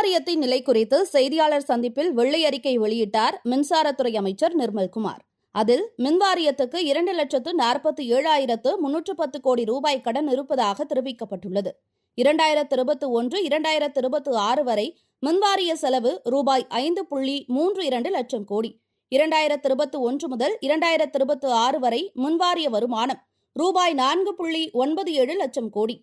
மின்வாரியத்தின் நிலை குறித்து செய்தியாளர் சந்திப்பில் வெள்ளை அறிக்கை வெளியிட்டார் மின்சாரத்துறை அமைச்சர் நிர்மல்குமார். அதில் மின்வாரியத்துக்கு 2,47,310 கோடி ரூபாய் கடன் இருப்பதாக தெரிவிக்கப்பட்டுள்ளது. 2021-2026 வரை மின்வாரிய செலவு ரூபாய் 5.32 லட்சம் கோடி. 2021 முதல் 2026 வரை மின்வாரிய வருமானம் ரூபாய் 4.97 லட்சம் கோடி.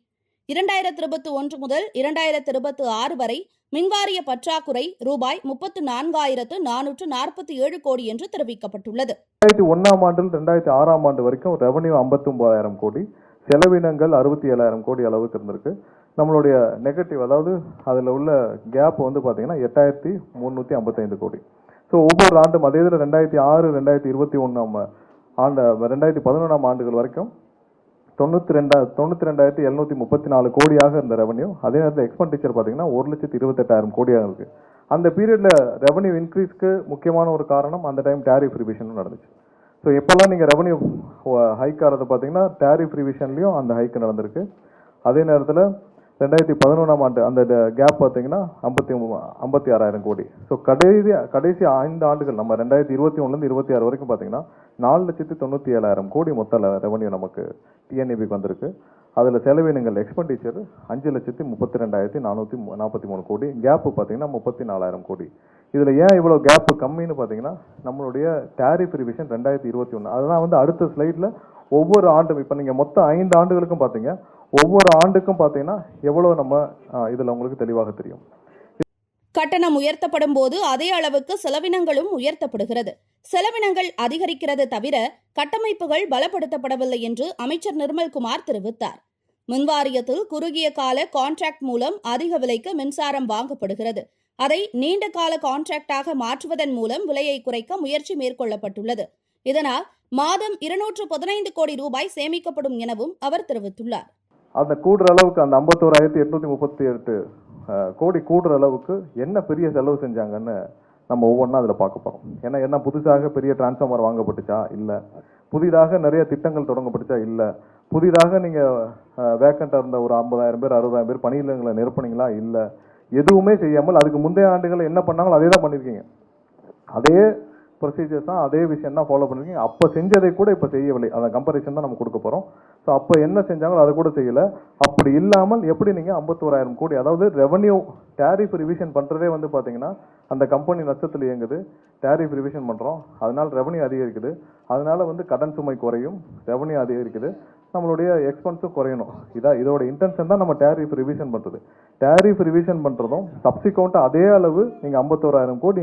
2021 முதல் 2026 வரை மின்வாரிய பற்றாக்குறை ரூபாய் 34,447 கோடி என்று தெரிவிக்கப்பட்டுள்ளது. 2001ஆம் ஆண்டில் 2006ஆம் ஆண்டு வரைக்கும் ரெவன்யூ 59,000 கோடி, செலவினங்கள் 67,000 கோடி அளவுக்கு இருந்திருக்கு. நம்மளுடைய நெகட்டிவ், அதாவது அதில் உள்ள கேப் வந்து பார்த்தீங்கன்னா 8,355 கோடி. ஸோ ஒவ்வொரு ஆண்டும் அதே இதில் 2006, 2021ஆம் ஆண்டு, 2011ஆம் ஆண்டுகள் வரைக்கும் 92,734 கோடியாக இருந்த ரெவன்யூ. அதே நேரத்தில் எக்ஸ்பெண்டிச்சர் பார்த்தீங்கன்னா 1,28,000 கோடியாக இருக்குது. அந்த பீரியடில் ரெவன்யூ இன்க்ரீஸ்க்கு முக்கியமான ஒரு காரணம் அந்த டைம் டேரிஃப் ரிவிஷனும் நடந்துச்சு. ஸோ எப்போல்லாம் நீங்கள் ரெவன்யூ ஹைக் ஆகிறத பார்த்தீங்கன்னா டேரிஃப் ரிவிஷன்லையும் அந்த ஹைக் நடந்திருக்கு. அதே நேரத்தில் 2011ஆம் ஆண்டு அந்த கேப் பார்த்தீங்கன்னா 56,000 கோடி. ஸோ கடைசி 5 ஆண்டுகள் நம்ம 2021 26 வரைக்கும் பார்த்தீங்கன்னா 4,97,000 கோடி மொத்த ரெவன்யூ நமக்கு டிஎன்ஏபிக்கு வந்திருக்கு. அதில் செலவினங்கள் எக்ஸ்பெண்டிச்சர் 5,32,443 கோடி, கேப்பு பார்த்தீங்கன்னா 34,000 கோடி. இதில் ஏன் இவ்வளோ கேப்பு கம்மின்னு பார்த்தீங்கன்னா நம்மளுடைய டேரிஃப் ரிவிஷன் 2021. அதெல்லாம் வந்து அடுத்த ஸ்லைடில் ஒவ்வொரு ஆண்டும், இப்போ நீங்கள் மொத்தம் 5 ஆண்டுகளுக்கும் பார்த்தீங்க, ஒவ்வொரு ஆண்டுக்கும் பார்த்தீங்கன்னா எவ்வளோ நம்ம இதில் உங்களுக்கு தெளிவாக தெரியும். கட்டணம் உயர்த்தப்படும் போது அதே அளவுக்கு செலவினங்களும் உயர்த்தப்படுகிறது. செலவினங்கள் அதிகரிக்கிறது தவிர கட்டமைப்புகள் பலப்படுத்தப்படவில்லை என்று அமைச்சர் நிர்மல்குமார் தெரிவித்தார். மின்வாரியத்தில் குறுகிய கால கான்ட்ராக்ட் மூலம் அதிக விலைக்கு மின்சாரம் வாங்கப்படுகிறது. அதை நீண்ட கால கான்ட்ராக்டாக மாற்றுவதன் மூலம் விலையை குறைக்க முயற்சி மேற்கொள்ளப்பட்டுள்ளது. இதனால் மாதம் 215 கோடி ரூபாய் சேமிக்கப்படும் எனவும் அவர் தெரிவித்துள்ளார். அந்த கூடுற அளவுக்கு அந்த 51,838 கோடி கூடுற அளவுக்கு என்ன பெரிய செலவு செஞ்சாங்கன்னு நம்ம ஒவ்வொன்றா அதில் பார்க்க போகிறோம். ஏன்னா என்ன புதுசாக பெரிய டிரான்ஸ்ஃபார்மர் வாங்கப்பட்டுச்சா இல்லை, புதிதாக நிறைய திட்டங்கள் தொடங்கப்பட்டுச்சா இல்லை, புதிதாக நீங்கள் வேக்கண்ட்டாக இருந்த ஒரு 50,000 பேர் 60,000 பேர் பணியிடங்களை நிரப்புனீங்களா இல்லை, எதுவுமே செய்யாமல் அதுக்கு முந்தைய ஆண்டுகள் என்ன பண்ணாங்களோ அதே தான் பண்ணியிருக்கீங்க. அதே ப்ரொசீஜர்ஸ் தான், அதே விஷயம் தான் ஃபாலோ பண்ணிருக்கீங்க. அப்போ செஞ்சதை கூட இப்போ செய்யவில்லை. அதை கம்பேரிசன் தான் நம்ம கொடுக்க போகிறோம். ஸோ அப்போ என்ன செஞ்சாங்களோ அதை கூட செய்யலை. அப்படி இல்லாமல் எப்படி நீங்கள் 51,000 கோடி, அதாவது ரெவன்யூ டேரிஃப் ரிவிஷன் பண்ணுறதே வந்து பார்த்தீங்கன்னா அந்த கம்பெனி நஷ்டத்தில் இயங்குது, டேரிஃப் ரிவிஷன் பண்ணுறோம், அதனால் ரெவன்யூ அதிகரிக்குது, அதனால வந்து கடன் சுமை குறையும், ரெவன்யூ அதிகரிக்குது, நம்மளுடைய எக்ஸ்பென்ஸும் குறையணும். இதோட இன்டென்ஷன் தான் நம்ம டேரிஃப் ரிவிஷன் பண்ணுறது. டேரிஃப் ரிவிஷன் பண்ணுறதும் சப்சிக்வெண்ட்டாக அதே அளவு நீங்கள் 51,000 கோடி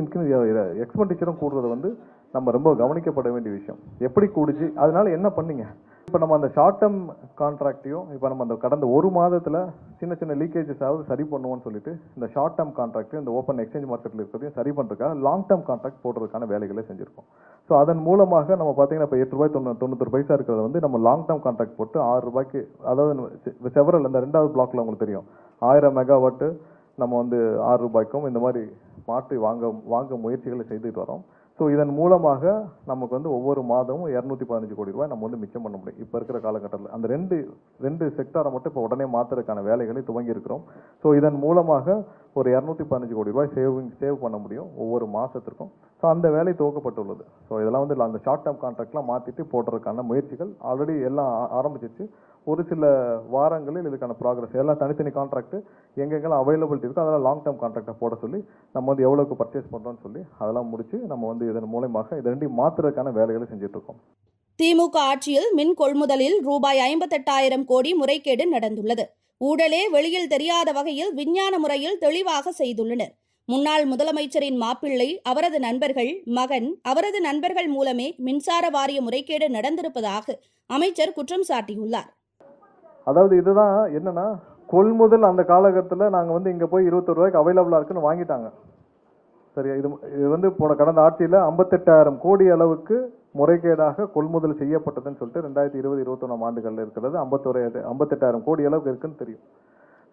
எக்ஸ்பெண்டிச்சரும் கூடுறது வந்து நம்ம ரொம்ப கவனிக்கப்பட வேண்டிய விஷயம். எப்படி கூடுச்சு, அதனால என்ன பண்ணீங்க? இப்போ நம்ம அந்த ஷார்ட் டேர்ம் கான்ட்ராக்டையும் இப்போ நம்ம அந்த கடந்த ஒரு மாதத்தில் சின்ன சின்ன லீக்கேஜஸ் ஆகுது சரி பண்ணுவோம்னு சொல்லிட்டு இந்த ஷார்ட் டேர்ம் கான்ட்ராக்ட் இந்த ஓப்பன் எக்ஸ்சேஞ்ச் மார்க்கெட்டில் இருக்கிறதையும் சரி பண்ணுறதுக்காக லாங் டேர்ம் கான்ட்ராக்ட் போடுறதுக்கான வேலைகளை செஞ்சுருக்கோம். ஸோ அதன் மூலமாக நம்ம பார்த்தீங்கன்னா இப்போ ₹8.91 இருக்கிறத வந்து நம்ம லாங் டேர்ம் கான்ட்ராக்ட் போட்டு ₹6, அதாவது செவரல் இந்த 2வது பிளாக்ல உங்களுக்கு தெரியும் 1000 மெகாவாட்டு நம்ம வந்து ₹6 இந்த மாதிரி மாற்றி வாங்க முயற்சிகளை செய்துட்டு வரோம். ஸோ இதன் மூலமாக நமக்கு வந்து ஒவ்வொரு மாதமும் ₹215 கோடி நம்ம வந்து மிச்சம் பண்ண முடியும். இப்போ இருக்கிற காலகட்டத்தில் அந்த ரெண்டு செக்டாரை மட்டும் இப்போ உடனே மாற்றுறதுக்கான வேலைகளை துவங்கி இருக்கிறோம். ஸோ இதன் மூலமாக ஒரு ₹215 கோடி சேவ் பண்ண முடியும் ஒவ்வொரு மாதத்திற்கும். ஸோ அந்த வேலை துவக்கப்பட்டுள்ளது. ஸோ இதெல்லாம் வந்து அந்த ஷார்ட் டேர்ம் கான்ட்ராக்ட்லாம் மாற்றிட்டு போடுறதுக்கான முயற்சிகள் ஆல்ரெடி எல்லாம் ஆரம்பிச்சிச்சு. ஒரு சில வாரங்களில் இதுக்கான ப்ராக்ரஸ் எல்லாம் தனித்தனி கான்ட்ராக்ட் எங்கெங்கெல்லாம் அவைலபிலிட்டி இருக்கோ அதெல்லாம் லாங் டேர்ம் கான்ட்ராக்டை போட சொல்லி நம்ம வந்து எவ்வளோக்கு பர்ச்சேஸ் பண்ணுறோம்னு சொல்லி அதெல்லாம் முடிச்சு நம்ம வந்து இதன் மூலமாக இது ரெண்டையும் மாற்றுறதுக்கான வேலைகளை செஞ்சுட்டு இருக்கோம். திமுக ஆட்சியில் மின் கொள்முதலில் ரூபாய் 58,000 கோடி முறைகேடு நடந்துள்ளது. ஊழலே வெளியில் தெரியாத வகையில் விஞ்ஞான முறையில் தெளிவாக செய்துள்ளனர். முன்னாள் முதலமைச்சரின் மாப்பிள்ளை, அவரது நண்பர்கள், மகன், அவரது நண்பர்கள் மூலமே மின்சார வாரிய முறைகேடு நடந்திருப்பதாக அமைச்சர் குற்றம் சாட்டியுள்ளார். அதாவது இதுதான் என்னன்னா, கொள்முதல் அந்த காலகட்டத்தில் நாங்கள் வந்து இங்கே போய் ₹21 அவைலபிளாக இருக்குன்னு வாங்கிட்டாங்க. சரியா, இது வந்து போன கடந்த ஆட்சியில் 58,000 கோடி அளவுக்கு முறைகேடாக கொள்முதல் செய்யப்பட்டதுன்னு சொல்லிட்டு 2020-21 ஆண்டுகளில் இருக்கிறது 58,000 கோடி அளவுக்கு இருக்குன்னு தெரியும்.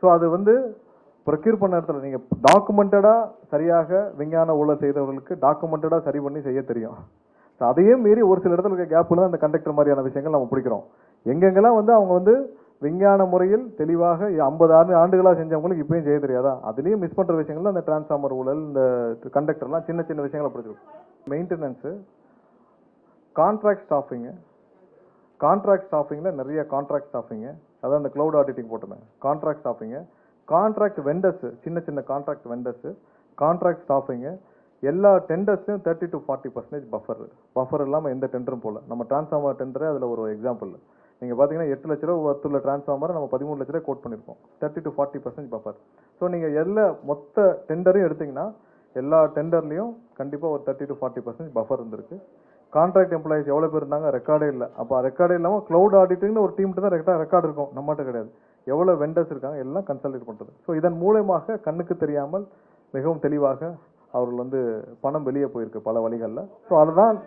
ஸோ அது வந்து ப்ரொக்யூர் பண்ண இடத்துல நீங்கள் டாக்குமெண்டடாக சரியாக விஞ்ஞான ஊழல் செய்தவர்களுக்கு டாக்குமெண்டடாக சரி பண்ணி செய்ய தெரியும். ஸோ அதையே மீறி ஒரு சில இடத்துல இருக்க கேப்பில் அந்த கண்டக்டர் மாதிரியான விஷயங்கள் நம்ம பிடிக்கிறோம். எங்கெங்கெல்லாம் வந்து அவங்க வந்து விஞ்ஞான முறையில் தெளிவாக 50 ஆண்டுகளாக செஞ்சவங்களுக்கு இப்பயும் செய்ய தெரியாதா? அதுலேயும் மிஸ் பண்ணுற விஷயங்கள் அந்த டிரான்ஸ்ஃபார்மர் ஊழல், இந்த கண்டக்டர்லாம் சின்ன சின்ன விஷயங்களை படிச்சிருக்கோம். மெயின்டெனன்ஸு, கான்ட்ராக்ட் ஸ்டாஃபிங்கில் நிறைய கான்ட்ராக்ட் ஸ்டாஃபிங்கு, அதான் அந்த க்ளவுட் ஆடிட்டிங் போட்டிருந்தேன். கான்ட்ராக்ட் ஸ்டாஃபிங்கு, கான்ட்ராக்ட் வெண்டர்ஸு, சின்ன சின்ன கான்ட்ராக்ட் வெண்டர்ஸு, கான்ட்ராக்ட் ஸ்டாஃபிங்கு, எல்லா டெண்டர்ஸையும் 30 to 40% பஃபர் இல்லாமல் எந்த டெண்டரும் போகல. நம்ம டிரான்ஸ்ஃபார்மர் டெண்டரே அதில் ஒரு எக்ஸாம்பிள். நீங்கள் பார்த்தீங்கன்னா 8 லட்ச ரூபா ஒர்த்துள்ள டிரான்ஸ்ஃபார்மரை நம்ம 13 லட்ச ரூபா கோட் பண்ணியிருக்கோம். 30 to 40% பஃபர். ஸோ நீங்கள் எல்லா மொத்த டெண்டரையும் எடுத்திங்கன்னா எல்லா டெண்டர்லேயும் கண்டிப்பாக ஒரு 30 to 40% பஃபர் இருந்திருக்கு. கான்ட்ராக்ட் எம்ப்ளாயிஸ் எவ்வளோ பேர் இருந்தாங்க? ரெக்கார்டே இல்லை. அப்போ ரெக்கார்டே இல்லாமல் க்ளவுட் ஆடிட்டிங்னு ஒரு டீம்ட்டு தான் ரெக்கார்டு இருக்கும், நம்மகிட்ட கிடையாது. எவ்வளோ வெண்டர்ஸ் இருக்காங்க எல்லாம் கன்சல்டேட் பண்ணுறது. ஸோ இதன் மூலமாக கண்ணுக்கு தெரியாமல் மிகவும் தெளிவாக அவர்கள் பணம் வெளியே போயிருக்கு பல வழிகளில். ஸோ அதுதான்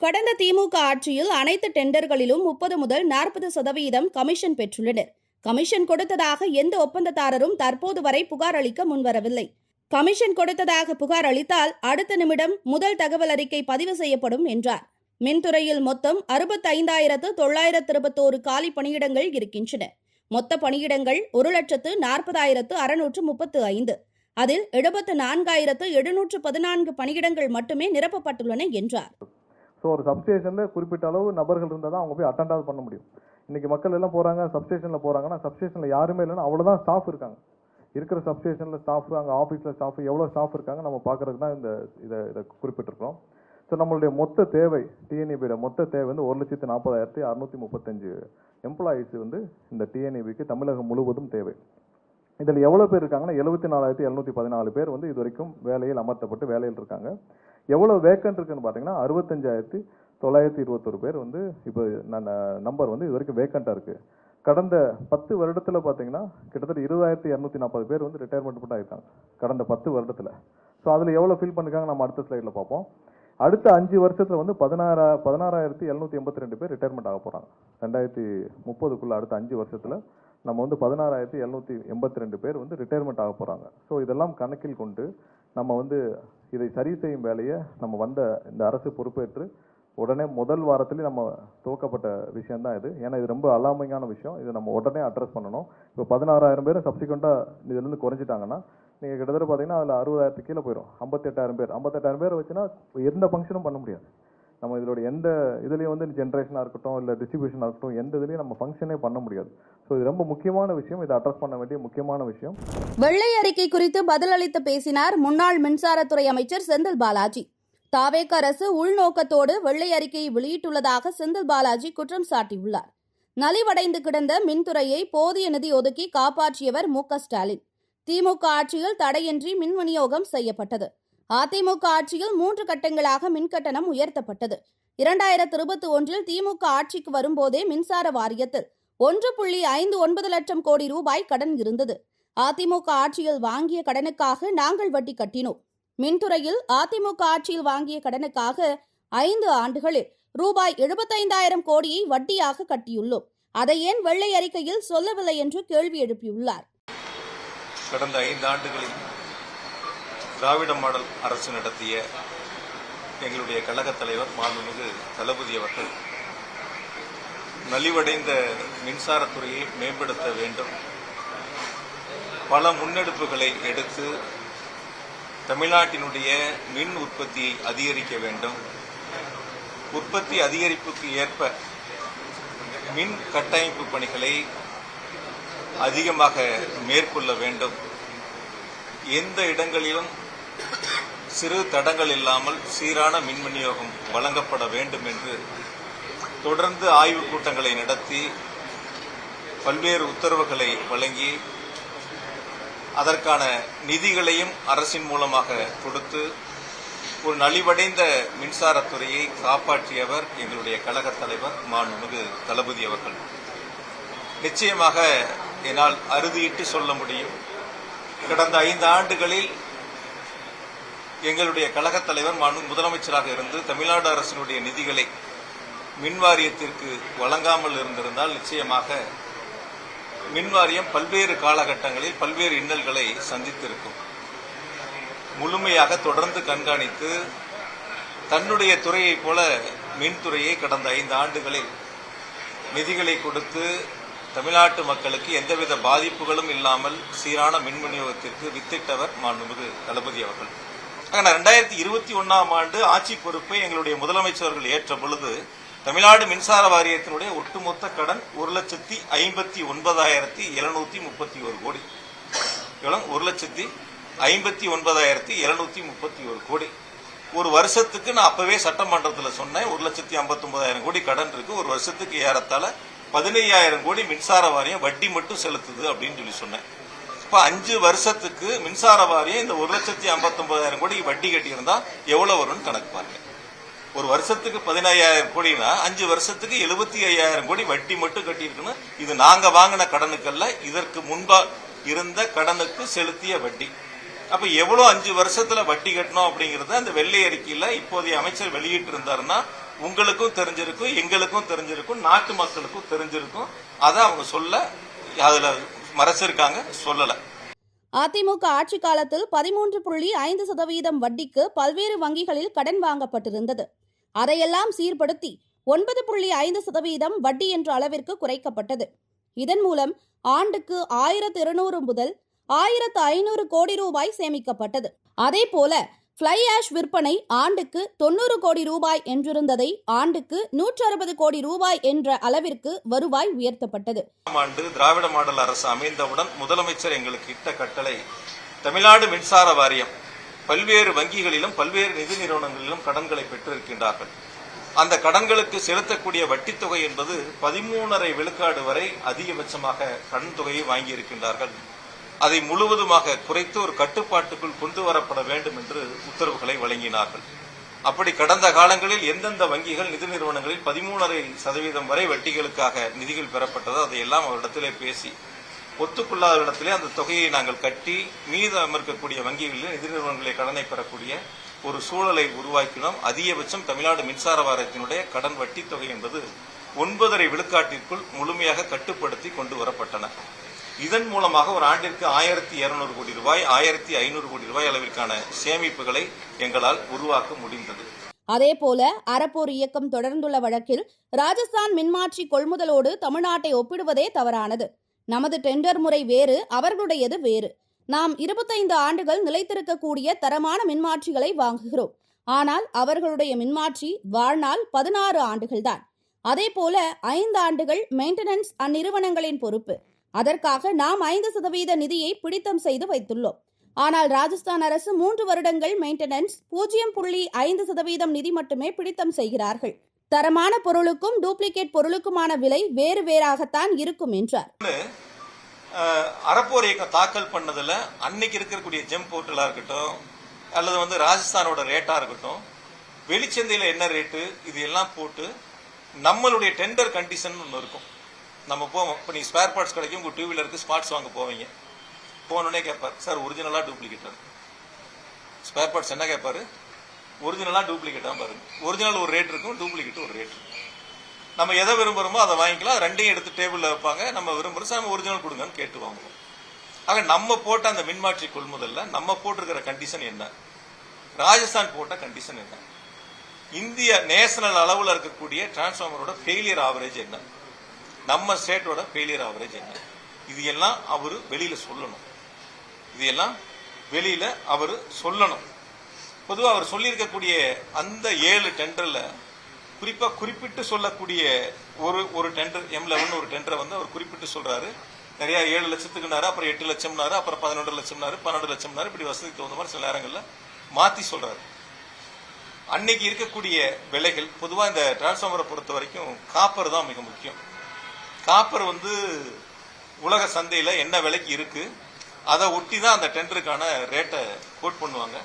கடந்த திமுக ஆட்சியில் அனைத்து டெண்டர்களிலும் 30 முதல் 40% கமிஷன் பெற்றுள்ளனர். கமிஷன் கொடுத்ததாக எந்த ஒப்பந்ததாரரும் தற்போது வரை புகார் அளிக்க முன்வரவில்லை. கமிஷன் கொடுத்ததாக புகார் அளித்தால் அடுத்த நிமிடம் முதல் தகவல் அறிக்கை பதிவு செய்யப்படும் என்றார். மின்துறையில் மொத்தம் 65,921 காலி பணியிடங்கள் இருக்கின்றன. மொத்த பணியிடங்கள் 1,40,635. அதில் 74,714 பணியிடங்கள் மட்டுமே நிரப்பப்பட்டுள்ளன என்றார். ஸோ ஒரு சப்ஸ்டேஷனில் குறிப்பிட்ட அளவு நபர்கள் இருந்தால் தான் அவங்க போய் அட்டெண்டாவது பண்ண முடியும். இன்றைக்கி மக்கள் எல்லாம் போகிறாங்க, சப்ஸ்டேஷனில் போகிறாங்கன்னா சப்ஸ்டேஷனில் யாருமே இல்லைன்னா அவ்வளோதான் ஸ்டாஃப் இருக்காங்க. இருக்கிற சப்ஸ்டேஷனில் ஸ்டாஃப், அங்கே ஆஃபீஸில் ஸ்டாஃப், எவ்வளோ ஸ்டாஃப் இருக்காங்க நம்ம பார்க்குறதுக்கு தான் இதை குறிப்பிட்டிருக்கிறோம். ஸோ நம்மளுடைய மொத்த தேவை, டிஎன்இபியோட மொத்த தேவை 1,40,635 எம்ப்ளாயீஸ் இந்த டிஎன்இபிக்கு தமிழகம் முழுவதும் தேவை. இதில் எவ்வளோ பேர் இருக்காங்கன்னா 74,714 பேர் இது வரைக்கும் வேலையில் அமர்த்தப்பட்டு வேலையில் இருக்காங்க. எவ்வளோ வேக்கன்ட் இருக்குன்னு பார்த்தீங்கன்னா 65,921 பேர் இப்போ நம்பர் இது வரைக்கும் வேக்கண்ட்டாக இருக்குது. கடந்த 10 வருடத்தில் பார்த்தீங்கன்னா கிட்டத்தட்ட 20,240 பேர் ரிட்டையர்மெண்ட் மட்டும் ஆகிருக்காங்க கடந்த 10 வருடத்தில். ஸோ அதில் எவ்வளோ ஃபில் பண்ணியிருக்காங்க நம்ம அடுத்த ஸ்லைடில் பார்ப்போம். அடுத்த 5 வருஷத்தில் 16,782 பேர் ரிட்டையர்மெண்ட் ஆக போகிறாங்க. 2030க்குள்ள அடுத்த 5 வருஷத்தில் நம்ம 16,782 பேர் ரிட்டையர்மெண்ட் ஆக போகிறாங்க. ஸோ இதெல்லாம் கணக்கில் கொண்டு நம்ம இதை சரி செய்யும் வேலையை நம்ம இந்த அரசு பொறுப்பேற்று உடனே முதல் வாரத்திலே நம்ம துவக்கப்பட்ட விஷயம்தான் இது. ஏன்னா இது ரொம்ப அலாமிங்கான விஷயம். இதை நம்ம உடனே அட்ரஸ் பண்ணணும். இப்போ 16,000 பேர் சப்சிக்வெண்ட்டாக இதுலேருந்து குறைஞ்சிட்டாங்கன்னா நீங்கள் கிட்டத்தட்ட பார்த்தீங்கன்னா அதில் 60,000 கீழே போயிடும். 58,000 பேர் வச்சுன்னா எந்த ஃபங்க்ஷனும் பண்ண முடியாது. நம்ம இதோட எந்த இதுலேயும் ஜென்ரேஷனாக இருக்கட்டும், இல்லை டிஸ்ட்ரிபியூஷனாக இருக்கட்டும், எந்த இதுலேயும் நம்ம ஃபங்க்ஷனே பண்ண முடியாது. ஸோ இது ரொம்ப முக்கியமான விஷயம். இதை அட்ரஸ் பண்ண வேண்டிய முக்கியமான விஷயம். வெள்ளை அறிக்கை குறித்து பதிலளித்து பேசினார் முன்னாள் மின்சாரத்துறை அமைச்சர் செந்தில் பாலாஜி. தாவேக அரசு உள்நோக்கத்தோடு வெள்ளை அறிக்கையை வெளியிட்டுள்ளதாக செந்தில் பாலாஜி குற்றம் சாட்டியுள்ளார். நலிவடைந்து கிடந்த மின்துறையை போதிய நிதி ஒதுக்கி காப்பாற்றியவர் மு.க.ஸ்டாலின். திமுக ஆட்சியில் தடையின்றி மின் விநியோகம் செய்யப்பட்டது. அதிமுக ஆட்சியில் 3 கட்டங்களாக மின்கட்டணம் உயர்த்தப்பட்டது. 2021 திமுக ஆட்சிக்கு வரும்போதே மின்சார வாரியத்தில் 1.59 லட்சம் கோடி ரூபாய் கடன் இருந்தது. அதிமுக ஆட்சியில் வாங்கிய கடனுக்காக நாங்கள் வட்டி கட்டினோம். மின்துறையில் அதிமுக ஆட்சியில் வாங்கிய கடனுக்காக 5 ஆண்டுகளில் ரூபாய் 75,000 கோடியை வட்டியாக கட்டியுள்ளோம். அதை ஏன் வெள்ளை அறிக்கையில் சொல்லவில்லை என்று கேள்வி எழுப்பியுள்ளார். கடந்த 5 ஆண்டுகளில் திராவிட மாடல் அரசு நடத்திய எங்களுடைய கழகத் தலைவர் மாண்புமிகு தளபதி அவர்கள் நலிவடைந்த மின்சாரத்துறையை மேம்படுத்த வேண்டும், பல முன்னெடுப்புகளை எடுத்து தமிழ்நாட்டினுடைய மின் உற்பத்தியை அதிகரிக்க வேண்டும், உற்பத்தி அதிகரிப்புக்கு ஏற்ப மின் கட்டமைப்பு பணிகளை அதிகமாக மேற்கொள்ள வேண்டும், எந்த இடங்களிலும் சிறு தடங்கள் இல்லாமல் சீரான மின் விநியோகம் வழங்கப்பட வேண்டும் என்று தொடர்ந்து ஆய்வுக் கூட்டங்களை நடத்தி பல்வேறு உத்தரவுகளை வழங்கி அதற்கான நிதிகளையும் அரசின் மூலமாக கொடுத்து ஒரு நலிவடைந்த மின்சாரத்துறையை காப்பாற்றியவர் எங்களுடைய கழகத் தலைவர் மாண்புமிகு தளபதி அவர்கள். நிச்சயமாக என்னால் அறுதியிட்டு சொல்ல முடியும், கடந்த 5 ஆண்டுகளில் எங்களுடைய கழகத் தலைவர் மாண்புமிகு முதலமைச்சராக இருந்து தமிழ்நாடு அரசினுடைய நிதிகளை மின்வாரியத்திற்கு வழங்காமல் இருந்திருந்தால் நிச்சயமாக மின்வாரியம் பல்வேறு காலகட்டங்களில் பல்வேறு இன்னல்களை சந்தித்திருக்கும். முழுமையாக தொடர்ந்து கண்காணித்து தன்னுடைய துறையைப் போல மின்துறையை கடந்த 5 ஆண்டுகளில் நிதிகளை கொடுத்து தமிழ்நாட்டு மக்களுக்கு எந்தவித பாதிப்புகளும் இல்லாமல் சீரான மின் விநியோகத்திற்கு வித்திட்டவர் மாண்புமிகு தளபதி அவர்கள். 2021 ஆண்டு ஆட்சி பொறுப்பை எங்களுடைய முதலமைச்சர்கள் ஏற்ற பொழுது தமிழ்நாடு மின்சார வாரியத்தினுடைய ஒட்டுமொத்த கடன் 1,59,731 கோடி. 1,59,731 கோடி. ஒரு வருஷத்துக்கு நான் அப்பவே சட்டமன்றத்தில் சொன்னேன், 1,59,000 கோடி கடன் இருக்கு. ஒரு வருஷத்துக்கு ஏறத்தாழ 15,000 கோடி மின்சார வாரியம் வட்டி மட்டும் செலுத்துது அப்படின்னு சொல்லி சொன்னேன். இப்ப 5 வருஷத்துக்கு மின்சார வாரியம் இந்த 1,59,000 கோடி வட்டி கட்டியிருந்தா எவ்வளவு வரும்னு கணக்கு பாருங்க. ஒரு வருஷத்துக்கு 15,000 கோடினா 5 வருஷத்துக்கு 75,000 கோடி வட்டி மட்டும் கட்டியிருக்குன்னு. இது நாங்க வாங்கின கடனுக்கல்ல, இதற்கு முன்பா இருந்த கடனுக்கு செலுத்திய வட்டி. அப்ப எவ்வளவு 5 வருஷத்துல வட்டி கட்டணும் அப்படிங்கறத அந்த வெள்ளை அறிக்கையில இப்போதைய அமைச்சர் வெளியிட்டு இருந்தாருன்னா உங்களுக்கும் தெரிஞ்சிருக்கும், எங்களுக்கும் தெரிஞ்சிருக்கும், நாட்டு மக்களுக்கும் தெரிஞ்சிருக்கும். அதை அவங்க சொல்ல அதுல மறைச்சிருக்காங்க, சொல்லல. அதிமுக ஆட்சி காலத்தில் 13.5% வட்டிக்கு பல்வேறு வங்கிகளில் கடன் வாங்கப்பட்டிருந்தது. அதையெல்லாம் சீர்படுத்தி 9.5% வட்டி என்ற அளவிற்கு குறைக்கப்பட்டது. இதன் மூலம் ஆண்டுக்கு 1,200 முதல் 1,500 கோடி ரூபாய் சேமிக்கப்பட்டது. அதேபோல ஃப்ளை ஆஷ் விற்பனை ஆண்டுக்கு 90 கோடி ரூபாய் என்றிருந்ததை ஆண்டுக்கு 160 கோடி ரூபாய் என்ற அளவிற்கு வருவாய் உயர்த்தப்பட்டது. ஆண்டு திராவிட மாடல் அரசு அமைந்தவுடன் முதலமைச்சர் எங்களுக்கு இட்ட கட்டளை, தமிழ்நாடு மின்சார வாரியம் பல்வேறு வங்கிகளிலும் பல்வேறு நிதி நிறுவனங்களிலும் கடன்களை பெற்றிருக்கின்றார்கள். அந்த கடன்களுக்கு செலுத்தக்கூடிய வட்டித் தொகை என்பது 13.5 விழுக்காடு வரை அதிகபட்சமாக கடன் தொகையை வாங்கியிருக்கின்றார்கள். அதை முழுவதுமாக குறைத்து ஒரு கட்டுப்பாட்டுக்குள் கொண்டு வரப்பட வேண்டும் என்று உத்தரவுகளை வழங்கினார்கள். அப்படி கடந்த காலங்களில் எந்தெந்த வங்கிகள் நிதி நிறுவனங்களில் 13.5% வரை வட்டிகளுக்காக நிதிகள் பெறப்பட்டதோ அதையெல்லாம் அவரிடத்திலே பேசி ஒத்துக்கொள்ளாத இடத்திலே அந்த தொகையை நாங்கள் கட்டி மீதம் இருக்கக்கூடிய வங்கிகளில் நிதி நிறுவனங்களை கடனை பெறக்கூடிய ஒரு சூழலை உருவாக்கினோம். அதிகபட்சம் தமிழ்நாடு மின்சார வாரியத்தினுடைய கடன் வட்டி தொகை என்பது 9.5 விழுக்காட்டிற்குள் முழுமையாக கட்டுப்படுத்தி கொண்டு வரப்பட்டன. இதன் மூலமாக ஒரு ஆண்டிற்கு 1,200 கோடி ரூபாய் 1,500 கோடி ரூபாய் அளவிற்கான சேமிப்புகளை எங்களால் உருவாக்க முடிந்தது. அதேபோல அறப்போர் இயக்கம் தொடர்ந்துள்ள வழக்கில் ராஜஸ்தான் மின்மாற்றி கொள்முதலோடு தமிழ்நாட்டை ஒப்பிடுவதே தவறானது. நமது டெண்டர் முறை வேறு, அவர்களுடையது வேறு. நாம் 25 ஆண்டுகள் நிலைத்திருக்கக்கூடிய தரமான மின்மாற்றிகளை வாங்குகிறோம். ஆனால் அவர்களுடைய மின்மாற்றி வாழ்நாள் 16 ஆண்டுகள்தான். அதேபோல 5 ஆண்டுகள் மெயின்டெனன்ஸ் அந்நிறுவனங்களின் பொறுப்பு. அதற்காக நாம் 5% நிதியை பிடித்தம் செய்து வைத்துள்ளோம். ஆனால் ராஜஸ்தான் அரசு 3 வருடங்கள் மெயின்டெனன்ஸ், 0.5% நிதி மட்டுமே பிடித்தம் செய்கிறார்கள். தரமான பொருளுக்கும் டூப்ளிகேட் பொருளுக்குமான விலை வேறு வேறாகத்தான் இருக்கும் என்றார். அறப்போர் இயக்கம் தாக்கல் பண்ணதுல அன்னைக்கு இருக்கக்கூடிய ஜெம் போர்ட்டலா இருக்கட்டும் அல்லது ராஜஸ்தானோட ரேட்டா இருக்கட்டும், வெளிச்சந்தையில என்ன ரேட்டு, இது எல்லாம் போட்டு நம்மளுடைய டெண்டர் கண்டிஷன் ஒன்று இருக்கும். நம்ம போவோம், இப்போ நீ ஸ்பேர் பார்ட்ஸ் கிடைக்கும், உங்கள் 2 வீலருக்கு ஸ்பார்ட்ஸ் வாங்க போவீங்க. போனோடனே கேட்பார், சார் ஒரிஜினலா டூப்ளிகேட்டா? ஸ்பேர் பார்ட்ஸ் என்ன கேட்பாரு, ஒரிஜினலா டூப்ளிகேட்டா பாருங்க. ஒரிஜினல் ஒரு ரேட் இருக்கும், டூப்ளிகேட் ஒரு ரேட் இருக்கும். நம்ம எதை விரும்புறோமோ அதை வாங்கிக்கலாம். ரெண்டையும் எடுத்து டேபிள்ல வைப்பாங்க. நம்ம விரும்புறோம், சார் நம்ம ஒரிஜினல் கொடுங்கன்னு கேட்டு வாங்குவோம். ஆக நம்ம போட்ட அந்த மின்மாற்றி கொள்முதல்ல நம்ம போட்டிருக்கிற கண்டிஷன் என்ன, ராஜஸ்தான் போட்ட கண்டிஷன் என்ன, இந்திய நேஷனல் அளவில் இருக்கக்கூடிய டிரான்ஸ்பார்மரோட ஃபெயிலியர் ஆவரேஜ் என்ன, நம்ம ஸ்டேட்டோட ஃபெயிலியர் ஆவரேஜ் என்ன, இது எல்லாம் அவரு வெளியில சொல்லணும். இது எல்லாம் வெளியில அவரு சொல்லணும். பொதுவாக அவர் சொல்லியிருக்கக்கூடிய அந்த 7 டெண்டர்ல குறிப்பா குறிப்பிட்டு சொல்லக்கூடிய ஒரு டெண்டர் M11 ஒரு டெண்டரை அவர் குறிப்பிட்டு சொல்றாரு. நிறைய 7 லட்சத்துக்குனாரு, அப்புறம் 8 லட்சம்னாரு, அப்புறம் 11 லட்சம்னாரு, 12 லட்சம்னாரு, இப்படி வசதிக்கு தகுந்த மாதிரி சில நேரங்கள்ல மாத்தி சொல்றாரு. அன்னைக்கு இருக்கக்கூடிய விலைகள் பொதுவா இந்த டிரான்ஸ்பார்மரை பொறுத்த வரைக்கும் காப்பர் தான் மிக முக்கியம். காப்பர் உலக சந்தையில என்ன விலைக்கு இருக்கு அதை ஒட்டி தான் அந்த டெண்டருக்கான ரேட்டை கோட் பண்ணுவாங்க.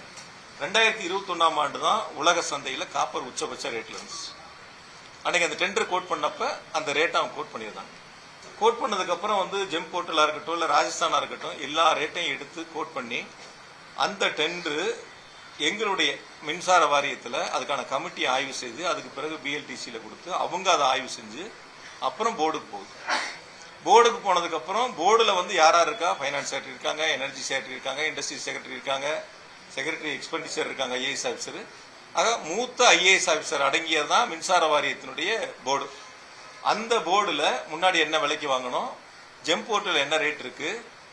2021 ஆண்டு தான் உலக சந்தையில காப்பர் உச்சபட்ச ரேட்ல இருந்துச்சு. அன்னைக்கு அந்த டெண்டர் கோட் பண்ணப்ப அந்த ரேட்டை அவங்க கோட் பண்ணியிருந்தாங்க. கோட் பண்ணதுக்கு அப்புறம் ஜெம் போர்ட்டலா இருக்கட்டும் இல்ல ராஜஸ்தானா இருக்கட்டும் எல்லா ரேட்டையும் எடுத்து கோட் பண்ணி அந்த டெண்டர் எங்களுடைய மின்சார வாரியத்துல அதுக்கான கமிட்டி ஆய்வு செய்து அதுக்கு பிறகு BLTCல கொடுத்து அவங்க அதை ஆய்வு செஞ்சு அப்புறம் போர்டுக்கு போகுது. போர்டுக்கு போனதுக்கு அப்புறம் போர்டுல யாரா இருக்கா, ஃபைனான்ஸ் செக்ரட்டரி இருக்காங்க, எனர்ஜி செக்ரட்டரி இருக்காங்க, இண்டஸ்ட்ரி செக்ரட்டரி இருக்காங்க, செக்ரட்டரி எக்ஸ்பெண்டிச்சர் இருக்காங்க, IAS ஆபிசர். ஆக மூத்த IAS ஆபிசர் அடங்கியதுதான் மின்சார வாரியத்தினுடைய போர்டு. அந்த போர்டுல முன்னாடி என்ன விலைக்கு வாங்கணும், ஜெம் போர்ட்டில் என்ன ரேட் இருக்கு,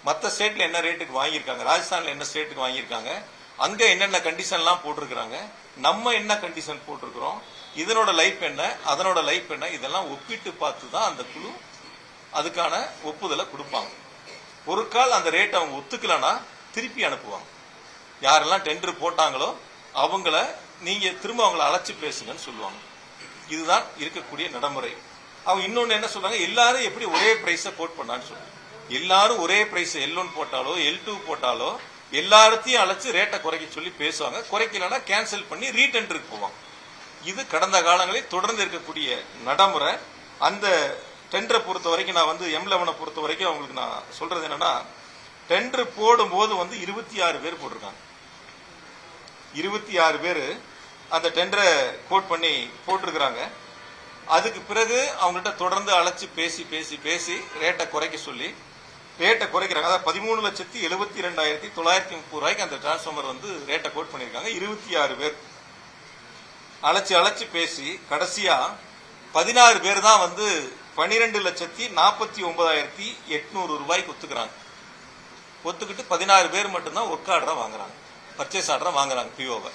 மற்ற ஸ்டேட்ல என்ன ரேட்டுக்கு வாங்கியிருக்காங்க, ராஜஸ்தான்ல என்ன ஸ்டேட்டுக்கு வாங்கியிருக்காங்க, அங்க என்னென்ன கண்டிஷன்லாம் போட்டிருக்கிறாங்க, நம்ம என்ன கண்டிஷன் போட்டிருக்கிறோம், இதனோட லைஃப் என்ன, அதனோட லைஃப் என்ன, இதெல்லாம் ஒப்பிட்டு பார்த்து தான் அந்த குழு அதுக்கான ஒப்புதலை கொடுப்பாங்க. ஒரு கால் அந்த ரேட் அவங்க ஒத்துக்கலன்னா திருப்பி அனுப்புவாங்க. யாரெல்லாம் டெண்டர் போட்டாங்களோ அவங்கள நீங்க திரும்ப அவங்கள அழைச்சு பேசுங்கன்னு சொல்லுவாங்க. இதுதான் இருக்கக்கூடிய நடைமுறை. அவங்க இன்னொன்னு என்ன சொல்றாங்க, எல்லாரும் எப்படி ஒரே பிரைஸ கோட் பண்ணான்னு சொல்றாங்க. எல்லாரும் ஒரே பிரைஸ் L1 போட்டாலோ L2 போட்டாலோ எல்லாத்தையும் அழைச்சு ரேட்டை குறைக்க சொல்லி பேசுவாங்க. குறைக்கலன்னா கேன்சல் பண்ணி ரீடெண்டருக்கு போவாங்க. இது கடந்த காலங்களில் தொடர்ந்து இருக்கக்கூடிய நடைமுறை. அந்த டெண்டரை பொறுத்த வரைக்கும் நான் M11 பொறுத்த வரைக்கும் அவங்களுக்கு நான் சொல்றது என்னன்னா, டெண்டர் போடும்போது 26 பேர் போட்டிருக்காங்க. 26 பேர் அந்த டெண்டரை கோட் பண்ணி போட்டிருக்கிறாங்க. அதுக்கு பிறகு அவங்கள்ட்ட தொடர்ந்து அழைச்சு பேசி பேசி பேசி ரேட்டை குறைக்க சொல்லி ரேட்டை குறைக்கிறாங்க. அதாவது 13,72,930 ரூபாய்க்கு அந்த டிரான்ஸ்ஃபார்மர் ரேட்டை கோட் பண்ணியிருக்காங்க. 26 பேர் அழைச்சு பேசி கடைசியா 16 பேர் தான் 12,49,800 ரூபாய்க்கு ஒத்துக்கிறாங்க. ஒத்துக்கிட்டு 16 பேர் மட்டும்தான் ஒர்க் ஆர்டரா வாங்குறாங்க, பர்ச்சேஸ் ஆர்டரா வாங்குறாங்க பிஓவை.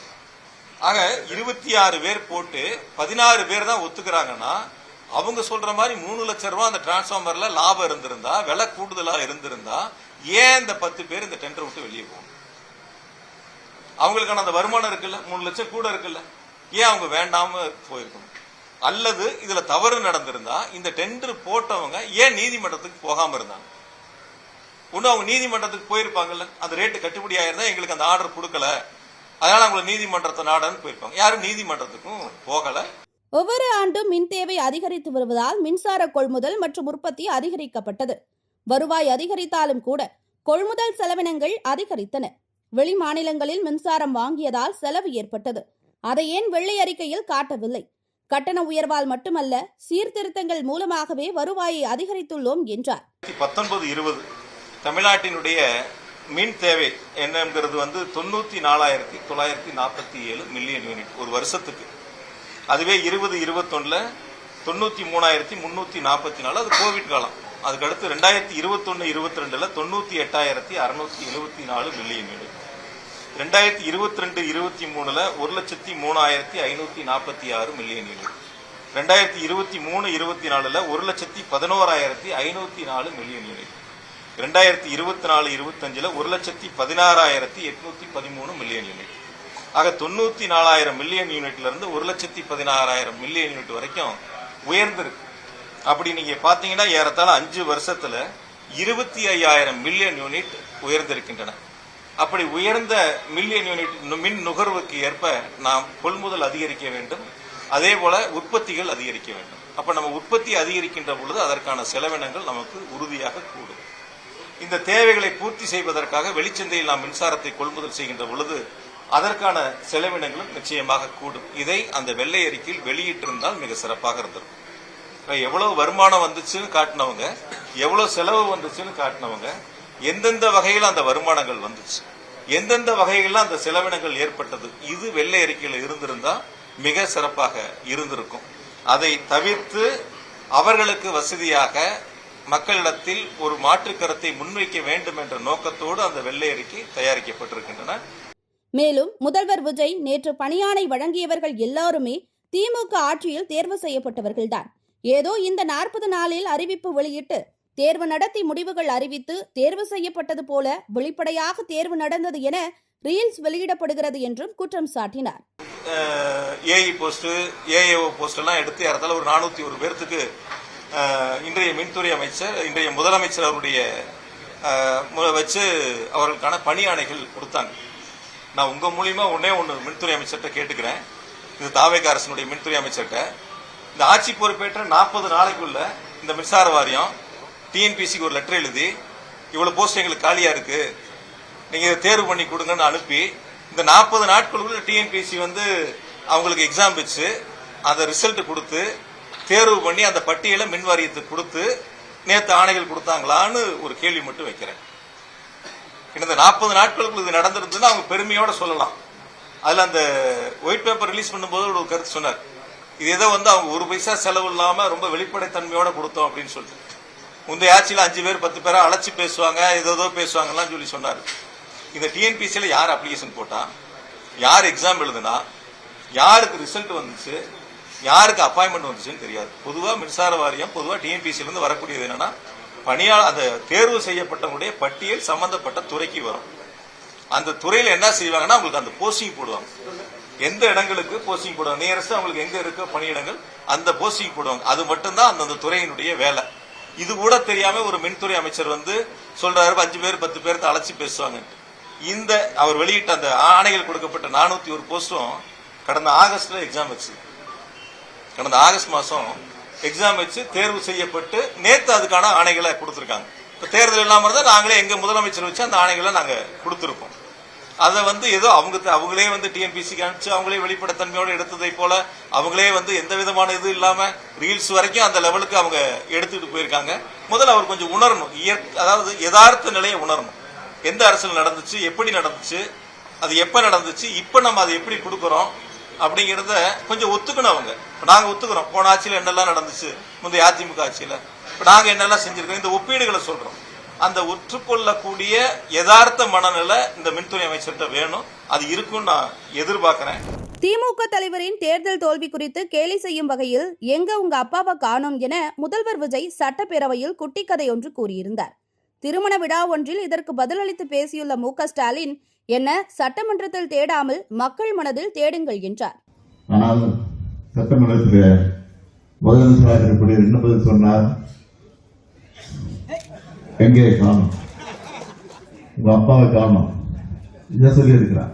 ஆக 26 பேர் போட்டு 16 பேர் தான் ஒத்துக்கிறாங்கன்னா, அவங்க சொல்ற மாதிரி 3 லட்சம் ரூபாய் அந்த டிரான்ஸ்பார்மர்ல லாபம் இருந்திருந்தா, விலை கூடுதலா இருந்திருந்தா, ஏன் இந்த 10 பேர் இந்த டெண்டர் விட்டு வெளியே போகணும்? அவங்களுக்கான அந்த வருமானம் இருக்குல்ல, 3 லட்சம் கூட இருக்குல்ல, ஏன் அவங்க வேண்டாம போயிருக்கணும்? அல்லது இதுல தவறு நடந்திருந்தா இந்த டெண்டர் போட்டவங்க ஏன் நீதிமன்றத்துக்கு போகாம இருந்தாங்க? ஒன்னும் அவங்க நீதிமன்றத்துக்கு போயிருப்பாங்கல்ல, அந்த ரேட்டு கட்டுப்படி ஆயிருந்தா எங்களுக்கு அந்த ஆர்டர் கொடுக்கல, அதனால அவங்களை நீதிமன்றத்தை நாடன்னு போயிருப்பாங்க. யாரும் நீதிமன்றத்துக்கும் போகல. ஒவ்வொரு ஆண்டும் மின் தேவை அதிகரித்து வருவதால் மின்சார கொள்முதல் மற்றும் உற்பத்தி அதிகரிக்கப்பட்டது. வருவாய் அதிகரித்தாலும் கூட கொள்முதல் செலவினங்கள் அதிகரித்தன. வெளி மாநிலங்களில் மின்சாரம் வாங்கியதால் செலவு ஏற்பட்டது. அதை ஏன் வெள்ளை அறிக்கையில் காட்டவில்லை? கட்டண உயர்வால் மட்டுமல்ல, சீர்திருத்தங்கள் மூலமாகவே வருவாயை அதிகரித்துள்ளோம் என்றார். 19-20 தமிழ்நாட்டினுடைய மின் தேவை என்னங்கிறது 94,947 மில்லியன் யூனிட் ஒரு வருஷத்துக்கு. அதுவே 20-21 93,344, அது கோவிட் காலம். அதுக்கடுத்து 2021-22 98,674 million unit. 2022-23 1,03,546 million unit. 2023-24 1,11,504 million unit. 2024-25 1,16,813 million unit. ஆக 94,000 மில்லியன் யூனிட்ல இருந்து 1,16,000 மில்லியன் யூனிட் வரைக்கும் உயர்ந்திருக்கு. அப்படி நீங்க பாத்தீங்கன்னா ஏறத்தாழ 5 வருஷத்துல 25,000 மில்லியன் யூனிட் உயர்ந்திருக்கின்றன. அப்படி உயர்ந்த மில்லியன் யூனிட் மின் நுகர்வுக்கு ஏற்ப நாம் கொள்முதல் அதிகரிக்க வேண்டும், அதே போல உற்பத்திகள் அதிகரிக்க வேண்டும். அப்ப நம்ம உற்பத்தி அதிகரிக்கின்ற பொழுது அதற்கான செலவினங்கள் நமக்கு உறுதியாக கூடும். இந்த தேவைகளை பூர்த்தி செய்வதற்காக வெளிச்சந்தையில் நாம் மின்சாரத்தை கொள்முதல் செய்கின்ற பொழுது அதற்கான செலவினங்களும் நிச்சயமாக கூடும். இதை அந்த வெள்ளை அறிக்கையில் வெளியிட்டிருந்தால் மிக சிறப்பாக இருந்திருக்கும். எவ்வளவு வருமானம் வந்துச்சுன்னு காட்டினவங்க, எவ்வளவு செலவு வந்துச்சுன்னு காட்டினவங்க, எந்தெந்த வகையில் அந்த வருமானங்கள் வந்துச்சு, எந்தெந்த வகையில் அந்த செலவினங்கள் ஏற்பட்டது, இது வெள்ளை அறிக்கையில் இருந்திருந்தா மிக சிறப்பாக இருந்திருக்கும். அதை தவிர்த்து அவர்களுக்கு வசதியாக மக்களிடத்தில் ஒரு மாற்று கருத்தை முன்வைக்க வேண்டும் என்ற நோக்கத்தோடு அந்த வெள்ளை அறிக்கை தயாரிக்கப்பட்டிருக்கின்றன. மேலும் முதல்வர் விஜய் நேற்று பணியாணை வழங்கியவர்கள் எல்லாருமே திமுக ஆட்சியில் தேர்வு செய்யப்பட்டவர்கள்தான். ஏதோ இந்த 40 நாளில் அறிவிப்பு வெளியிட்டு தேர்வு நடத்தி முடிவுகள் அறிவித்து தேர்வு செய்யப்பட்டது போல வெளிப்படையாக தேர்வு நடந்தது என ரீல்ஸ் வெளியிடப்படுகிறது என்றும் குற்றம் சாட்டினார். ஏஇ போஸ்ட், ஏஏஓ போஸ்ட் எல்லாம் எடுத்து ஏறத்தாழ ஒரு 401 பேர்த்துக்கு இன்றைய மின்துறை அமைச்சர், இன்றைய முதலமைச்சர் அவருடைய வச்சு அவர்களுக்கான பணியாணைகள் கொடுத்தாங்க. நான் உங்க மூலியமா ஒன்னே மின்துறை அமைச்சர்கிட்ட கேட்டுக்கிறேன். இது தாவேக அரசனுடைய மின்துறை அமைச்சர்கிட்ட, இந்த ஆட்சி பொறுப்பேற்ற 40 நாளைக்குள்ள இந்த மின்சார வாரியம் டிஎன்பிசிக்கு ஒரு லெட்டர் எழுதி இவ்வளவு போஸ்ட் எங்களுக்கு காலியா இருக்கு, நீங்க தேர்வு பண்ணி கொடுங்கன்னு அனுப்பி, இந்த 40 நாட்களுக்குள்ள டிஎன்பிசி அவங்களுக்கு எக்ஸாம் வச்சு அந்த ரிசல்ட் கொடுத்து தேர்வு பண்ணி அந்த பட்டியலை மின் வாரியத்துக்கு கொடுத்து நேற்று ஆணைகள் கொடுத்தாங்களான்னு ஒரு கேள்வி மட்டும் வைக்கிறேன். இந்த 40 நாட்களுக்குள்ள இது நடந்திருந்ததுன்னா அவங்க பெருமையோட சொல்லலாம். அதுல அந்த ஒயிட் பேப்பர் ரிலீஸ் பண்ணும்போது ஒரு கருத்து சொன்னார், இது ஏதோ வந்து அவங்க ஒரு பைசா செலவு இல்லாம ரொம்ப வெளிப்படைத்தன்மையோட கொடுத்தோம் அப்படின்னு சொல்லிட்டு முந்தைய ஆட்சியில் 5 பேர் 10 பேரை அழைச்சி பேசுவாங்க, ஏதோ பேசுவாங்கலாம் சொல்லி சொன்னாரு. இந்த டிஎன்பிசியில யார் அப்ளிகேஷன் போட்டா, யார் எக்ஸாம் எழுதுனா, யாருக்கு ரிசல்ட் வந்துச்சு, யாருக்கு அப்பாயின்மெண்ட் வந்துச்சுன்னு தெரியாது. பொதுவாக மின்சார வாரியம் பொதுவாக டிஎன்பிசியிலிருந்து வரக்கூடியது என்னன்னா, அந்த தேர்வு செய்யப்பட்டவங்களுடைய பட்டியல் சம்பந்தப்பட்ட துறைக்கு வரும். அந்த துறையில என்ன செய்வாங்கன்னா அவங்களுக்கு அந்த போஸ்டிங் போடுவாங்க. எந்த இடங்களுக்கு போஸ்டிங் போடுவாங்க, நியரஸ்ட் அவங்களுக்கு எங்க இருக்க பணியிடங்கள் அந்த போஸ்டிங் போடுவாங்க. அது மட்டும்தான் அந்த துறையினுடைய வேலை. இது கூட தெரியாம ஒரு மின்துறை அமைச்சர் வந்து சொல்றாரு 5 பேர் 10 பேர் அழைச்சி பேசுவாங்க. இந்த அவர் வெளியிட்ட அந்த ஆணைகள் கொடுக்கப்பட்ட 401 போஸ்டும் கடந்த ஆகஸ்ட்ல எக்ஸாம் வச்சு, கடந்த ஆகஸ்ட் மாசம் எக்ஸாம் வச்சு தேர்வு செய்யப்பட்டு நேற்று அதுக்கான ஆணைகளை கொடுத்திருக்காங்க. இப்ப தேர்தல் இல்லாம இருந்தா நாங்களே எங்க முதலமைச்சர் வச்சு அந்த ஆணைகளை நாங்க கொடுத்திருக்கோம். அதை வந்து ஏதோ அவங்களே வந்து டிஎன்பிசிக்கு அனுப்பிச்சு அவங்களே வெளிப்படைத்தன்மையோடு எடுத்ததை போல அவங்களே வந்து எந்த விதமான இது இல்லாம ரீல்ஸ் வரைக்கும் அந்த லெவலுக்கு அவங்க எடுத்துட்டு போயிருக்காங்க. முதல்ல அவர் கொஞ்சம் உணரணும், அதாவது யதார்த்த நிலையை உணரணும். எந்த அரசியல் நடந்துச்சு, எப்படி நடந்துச்சு, அது எப்ப நடந்துச்சு, இப்ப நம்ம அதை எப்படி கொடுக்கறோம் அப்படிங்கறத கொஞ்சம் ஒத்துக்கணும். அவங்க நாங்க ஒத்துக்கிறோம், போன ஆட்சியில் என்னெல்லாம் நடந்துச்சு, முந்தைய அதிமுக ஆட்சியில நாங்க என்னெல்லாம் செஞ்சிருக்கோம், இந்த ஒப்பீடுகளை சொல்றோம். அந்த ஒற்றுக்கொள்ளக்கூடிய யதார்த்த மனநிலை இந்த மின்துறை அமைச்சர்கிட்ட வேணும். அது இருக்கும் நான் எதிர்பார்க்கிறேன். திமுக தலைவரின் தேர்தல் தோல்வி குறித்து கேலி செய்யும் வகையில் எங்க உங்க அப்பாவை காணோம் என முதல்வர் விஜய் சட்டப்பேரவையில் குட்டிக்கதை ஒன்று கூறியிருந்தார். திருமண விழா ஒன்றில் இதற்கு பதிலளித்து பேசியுள்ள மு.க. ஸ்டாலின், என்ன சட்டமன்றத்தில் தேடாமல் மக்கள் மனதில் தேடுங்கள் என்றார். ஆனால் சட்டமன்றத்தில் முதலமைச்சராக என்ன பதில் சொன்னார்? எங்கே காணும், உங்க அப்பாவை காணும், இதை சொல்லி இருக்கிறார்.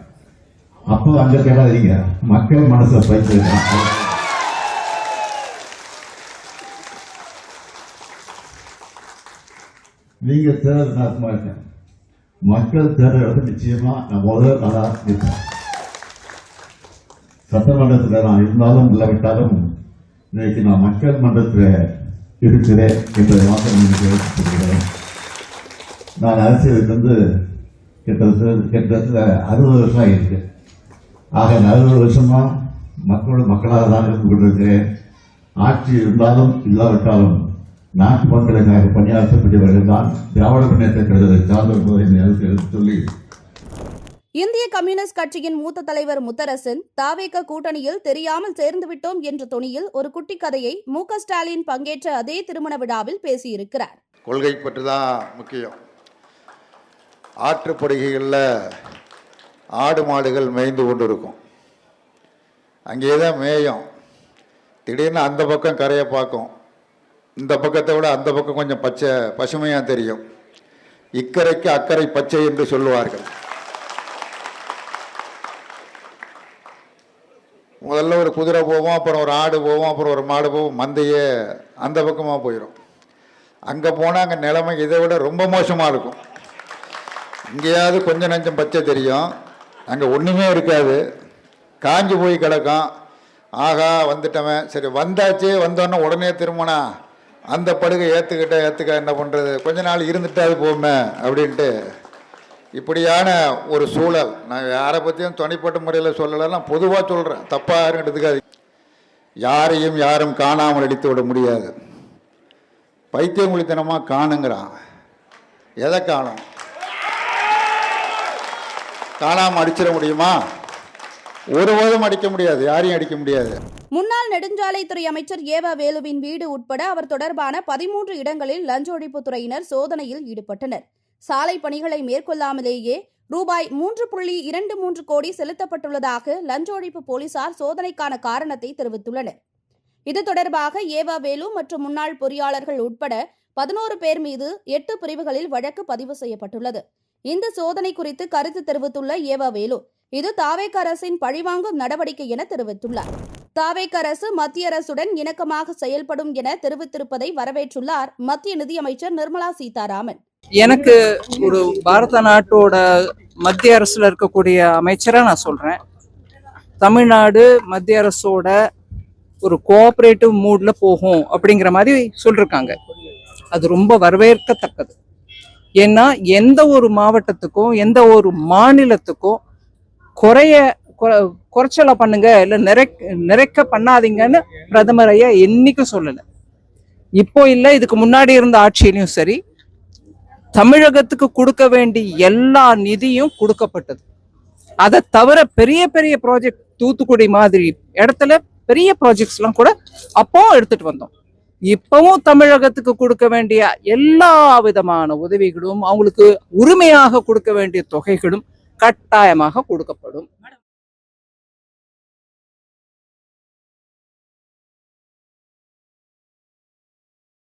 அப்போ அங்க தேடாதீங்க, மக்கள் மனசை பயிற்சி. நீங்க தேர்தல் நாசமா இருக்கேன், மக்கள் தேர்தல் நிச்சயமா நான் முதல் நாளா இருப்பேன். சட்டமன்றத்தில் நான் இருந்தாலும் இல்லாவிட்டாலும் இன்னைக்கு நான் மக்கள் மன்றத்தில் இருக்கிறேன் என்பதை மாத்திரம் தெரிவித்துக்கிறேன். நான் அரசியலுக்கு வந்து கிட்டத்தட்ட 60 வருஷம் ஆகியிருக்கு. ஆக 60 வருஷமா மக்களாக தான் இருந்து கொண்டிருக்கிறேன். ஆட்சி இருந்தாலும் இல்லாவிட்டாலும் நாட்டு மக்களுக்காக பணியாற்றக்கூடியவர்கள் தான் திராவிட முன்னேற்ற கழகத்தை சார்ந்த சொல்லி இந்திய கம்யூனிஸ்ட் கட்சியின் மூத்த தலைவர் முத்தரசன் தாவேக கூட்டணியில் தெரியாமல் சேர்ந்துவிட்டோம் என்ற தொனியில் ஒரு குட்டி கதையை மு.க. ஸ்டாலின் பங்கேற்ற அதே திருமண விழாவில் பேசியிருக்கிறார். கொள்கை பற்றி தான் முக்கியம். ஆற்றுப்படுகைகளில் ஆடு மாடுகள் மேய்ந்து கொண்டு இருக்கும், அங்கேயே தான் மேயும். திடீர்னு அந்த பக்கம் கரையை பார்க்கும், இந்த பக்கத்தை விட அந்த பக்கம் கொஞ்சம் பசுமையாக தெரியும். இக்கரைக்கு அக்கறை பச்சை என்று சொல்லுவார்கள். முதல்ல ஒரு குதிரை போவோம், அப்புறம் ஒரு ஆடு போவோம், அப்புறம் ஒரு மாடு போவோம், மந்தையே அந்த பக்கமாக போயிடும். அங்கே போனால் அங்கே நிலைமை இதை விட ரொம்ப மோசமாக இருக்கும். இங்கேயாவது கொஞ்சம் நஞ்சம் பச்சை தெரியும், அங்கே ஒன்றுமே இருக்காது, காஞ்சி போய் கிடக்கும். ஆகா வந்துட்டவன், சரி வந்தாச்சு, வந்தோன்னே உடனே திரும்பினா அந்த படுகை ஏற்றுக்க என்ன பண்ணுறது, கொஞ்ச நாள் இருந்துட்டாது போமே அப்படின்ட்டு இப்படியான ஒரு சூழல். நான் யாரை பற்றியும் தனிப்பட்ட முறையில் சொல்லலைன்னா பொதுவாக சொல்கிறேன், தப்பாக யாரும் எடுத்துக்காது. யாரையும் யாரும் காணாமல் அடித்து விட முடியாது. பைத்தியம் குளித்தனமாக காணுங்கிறான். எதை காணும்? காணாமல் அடிச்சிட முடியுமா? ஒருபோதும் அடிக்க முடியாது, யாரையும் அடிக்க முடியாது. முன்னாள் நெடுஞ்சாலைத்துறை அமைச்சர் ஏவா வேலுவின் வீடு உட்பட அவர் தொடர்பான 13 இடங்களில் லஞ்ச ஒழிப்புத் துறையினர் சோதனையில் ஈடுபட்டனர். சாலை பணிகளை மேற்கொள்ளாமலேயே ரூபாய் 3.23 கோடி செலுத்தப்பட்டுள்ளதாக லஞ்ச ஒழிப்பு போலீசார் சோதனைக்கான காரணத்தை தெரிவித்துள்ளனர். இது தொடர்பாக ஏவா வேலு மற்றும் முன்னாள் பொறியாளர்கள் உட்பட 11 பேர் மீது 8 பிரிவுகளில் வழக்கு பதிவு செய்யப்பட்டுள்ளது. இந்த சோதனை குறித்து கருத்து தெரிவித்துள்ள ஏவா வேலு, இது தாவேக அரசின் பழிவாங்கும் நடவடிக்கை என தெரிவித்துள்ளார். தாவேக அரசு மத்திய அரசுடன் இணக்கமாக செயல்படும் என தெரிவித்திருப்பதை வரவேற்றுள்ளார் மத்திய நிதியமைச்சர் நிர்மலா சீதாராமன். எனக்கு ஒரு பாரத நாட்டோட மத்திய அரசுல இருக்கக்கூடிய அமைச்சரா நான் சொல்றேன், தமிழ்நாடு மத்திய அரசோட ஒரு கோஆபரேட்டிவ் மூட்ல போகும் அப்படிங்கிற மாதிரி சொல்லிருக்காங்க. அது ரொம்ப வரவேற்கத்தக்கது. ஏன்னா எந்த ஒரு மாவட்டத்துக்கும் எந்த ஒரு மாநிலத்துக்கும் குறைச்சலா பண்ணுங்க, இல்ல நிறைக்க பண்ணாதீங்கன்னு பிரதமர் ஐயா என்னைக்கும் சொல்லல. இப்போ இல்ல, இதுக்கு முன்னாடி இருந்த ஆட்சியிலையும் சரி, தமிழகத்துக்கு கொடுக்க வேண்டிய எல்லா நிதியும் கொடுக்கப்பட்டது. அதை தவிர பெரிய பெரிய ப்ராஜெக்ட், தூத்துக்குடி மாதிரி இடத்துல பெரிய ப்ராஜெக்ட்ஸ் எல்லாம் கூட அப்போ எடுத்துட்டு வந்தோம். இப்பவும் தமிழகத்துக்கு கொடுக்க வேண்டிய எல்லா விதமான உதவிகளும், அவங்களுக்கு உரிமையாக கொடுக்க வேண்டிய தொகைகளும் கட்டாயமாக கொடுக்கப்படும்.